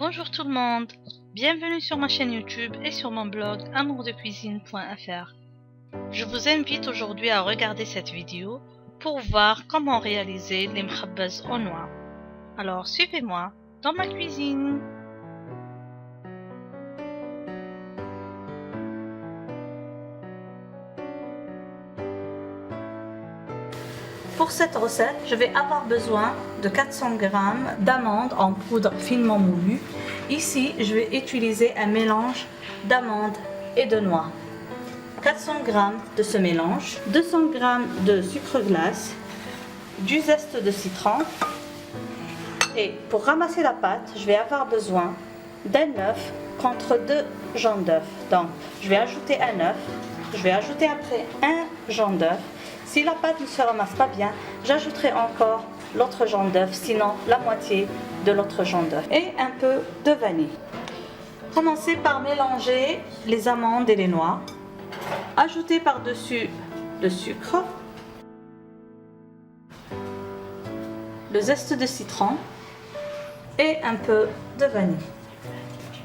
Bonjour tout le monde, bienvenue sur ma chaîne YouTube et sur mon blog amourdecuisine.fr. Je vous invite aujourd'hui à regarder cette vidéo pour voir comment réaliser les mkhabbaz aux noix. Alors suivez-moi dans ma cuisine. Pour cette recette, je vais avoir besoin de 400 g d'amandes en poudre finement moulue. Ici, je vais utiliser un mélange d'amandes et de noix. 400 g de ce mélange, 200 g de sucre glace, du zeste de citron. Et pour ramasser la pâte, je vais avoir besoin d'un œuf contre 2 jaunes d'œuf. Donc, je vais ajouter un œuf, je vais ajouter après un jaune d'œuf. Si la pâte ne se ramasse pas bien, j'ajouterai encore l'autre jaune d'œuf, sinon la moitié de l'autre jaune d'œuf. Et un peu de vanille. Commencez par mélanger les amandes et les noix. Ajoutez par-dessus le sucre, le zeste de citron et un peu de vanille.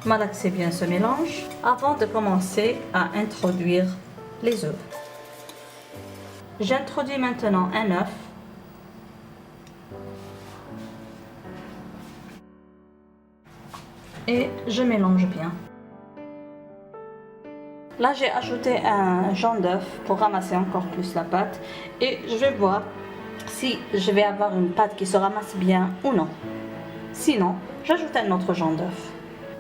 Malaxez bien ce mélange avant de commencer à introduire les œufs. J'introduis maintenant un œuf. Et je mélange bien. Là, j'ai ajouté un jaune d'œuf pour ramasser encore plus la pâte. Et je vais voir si je vais avoir une pâte qui se ramasse bien ou non. Sinon, j'ajoute un autre jaune d'œuf.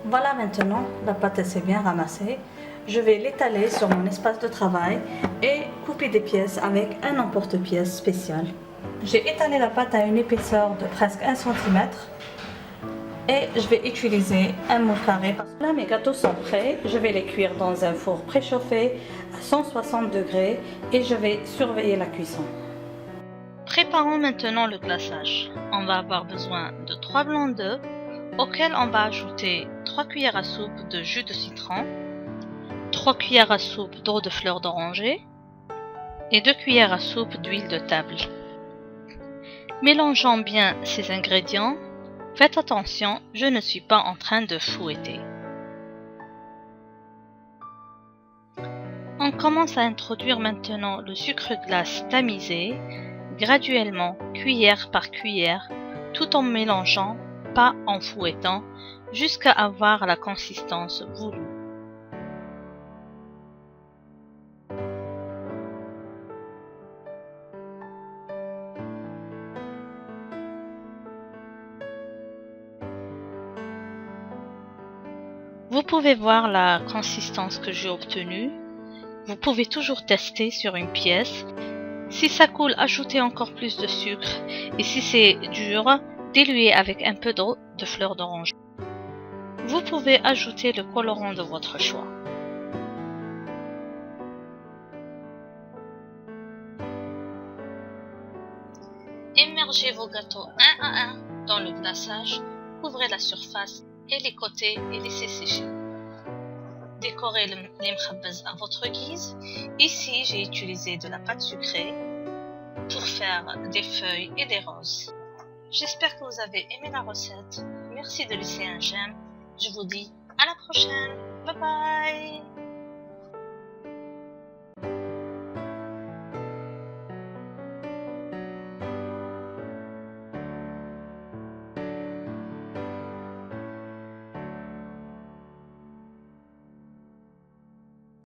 Voilà, maintenant, la pâte s'est bien ramassée. Je vais l'étaler sur mon espace de travail et couper des pièces avec un emporte-pièce spécial. J'ai étalé la pâte à une épaisseur de presque 1 cm et je vais utiliser un moule carré. Là, mes gâteaux sont prêts. Je vais les cuire dans un four préchauffé à 160 degrés et je vais surveiller la cuisson. Préparons maintenant le glaçage. On va avoir besoin de 3 blancs d'œufs auxquels on va ajouter 3 cuillères à soupe de jus de citron, 3 cuillères à soupe d'eau de fleur d'oranger et 2 cuillères à soupe d'huile de table. Mélangeons bien ces ingrédients. Faites attention, je ne suis pas en train de fouetter. On commence à introduire maintenant le sucre glace tamisé, graduellement, cuillère par cuillère, tout en mélangeant, pas en fouettant, jusqu'à avoir la consistance voulue. Vous pouvez voir la consistance que j'ai obtenue. Vous pouvez toujours tester sur une pièce. Si ça coule, ajoutez encore plus de sucre. Et si c'est dur, diluez avec un peu d'eau de fleur d'orange. Vous pouvez ajouter le colorant de votre choix. Immergez vos gâteaux un à un dans le glaçage. Couvrez la surface et les côtés et laissez sécher. Décorez les mkhabbaz à votre guise. Ici, j'ai utilisé de la pâte sucrée pour faire des feuilles et des roses. J'espère que vous avez aimé la recette. Merci de laisser un j'aime. Je vous dis à la prochaine. Bye bye.